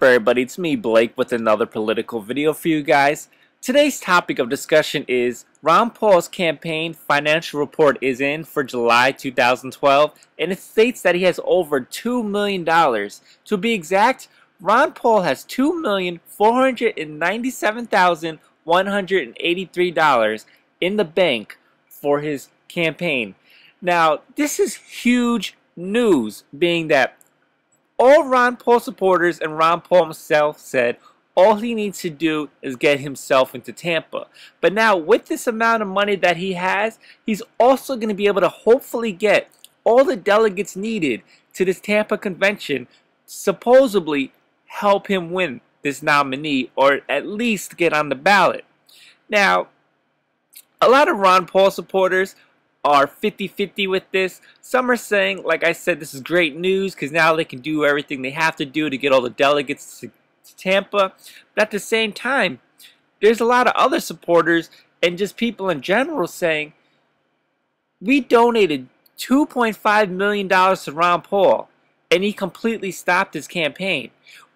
Everybody, it's me Blake with another political video for you guys. Today's topic of discussion is Ron Paul's campaign financial report is in for July 2012, and it states that he has over $2 million. To be exact, Ron Paul has $2,497,183 in the bank for his campaign. Now, this is huge news, being that all Ron Paul supporters and Ron Paul himself said all he needs to do is get himself into Tampa. But now with this amount of money that he has, he's also going to be able to hopefully get all the delegates needed to this Tampa convention, supposedly help him win this nominee or at least get on the ballot. Now, a lot of Ron Paul supporters are 50-50 with this. Some are saying, like I said, this is great news because now they can do everything they have to do to get all the delegates to Tampa. But at the same time, there's a lot of other supporters and just people in general saying, we donated $2.5 million to Ron Paul and he completely stopped his campaign.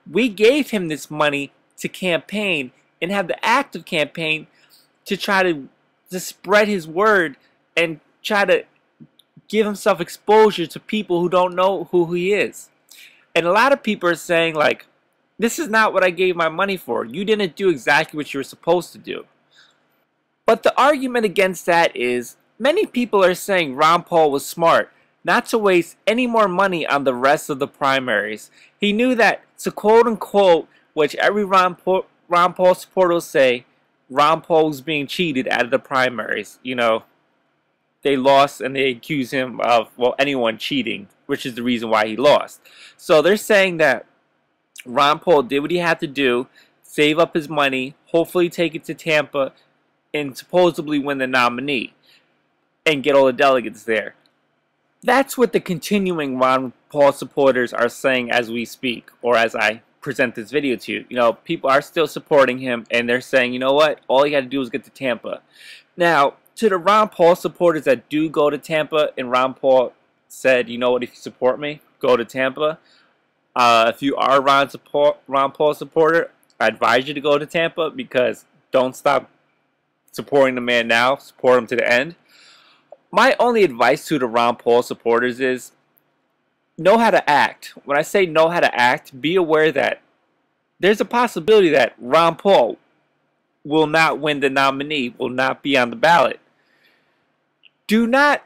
We gave him this money to campaign and have the active campaign to try to spread his word and try to give himself exposure to people who don't know who he is. And a lot of people are saying, like, this is not what I gave my money for. You didn't do exactly what you were supposed to do. But the argument against that is many people are saying Ron Paul was smart not to waste any more money on the rest of the primaries. He knew that, to quote unquote, which every Ron Paul supporter will say, Ron Paul was being cheated out of the primaries. You know, they lost and they accuse him of, well, anyone cheating, which is the reason why he lost. So they're saying that Ron Paul did what he had to do, save up his money, hopefully take it to Tampa, and supposedly win the nominee and get all the delegates there. That's what the continuing Ron Paul supporters are saying as we speak, or as I present this video to you. You know, people are still supporting him, and they're saying, you know what, all you got to do is get to Tampa. Now, to the Ron Paul supporters that do go to Tampa, and Ron Paul said, you know what, if you support me, go to Tampa. If you are a Ron Paul supporter, I advise you to go to Tampa, because don't stop supporting the man now. Support him to the end. My only advice to the Ron Paul supporters is know how to act. When I say know how to act, be aware that there's a possibility that Ron Paul will not win the nominee, will not be on the ballot. Do not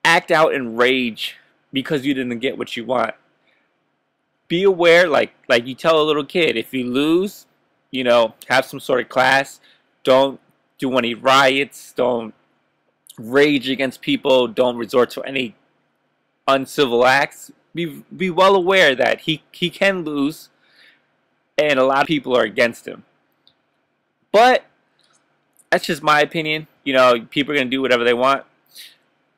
act out in rage because you didn't get what you want. Be aware, like you tell a little kid, if you lose, you know, have some sort of class. Don't do any riots. Don't rage against people. Don't resort to any uncivil acts. Be well aware that he can lose, and a lot of people are against him. But that's just my opinion. You know, people are going to do whatever they want.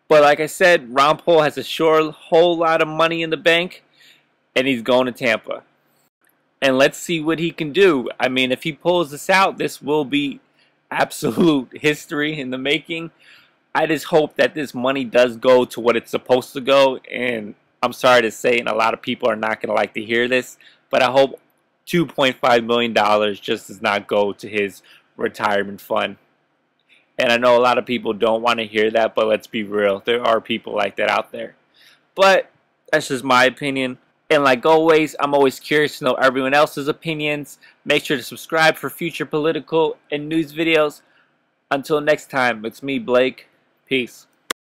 But like I said, Ron Paul has a whole lot of money in the bank, and he's going to Tampa. And let's see what he can do. I mean, if he pulls this out, this will be absolute history in the making. I just hope that this money does go to what it's supposed to go. And I'm sorry to say, and a lot of people are not going to like to hear this, but I hope $2.5 million just does not go to his retirement fund. And I know a lot of people don't want to hear that, but let's be real. There are people like that out there. But that's just my opinion. And like always, I'm always curious to know everyone else's opinions. Make sure to subscribe for future political and news videos. Until next time, it's me, Blake. Peace.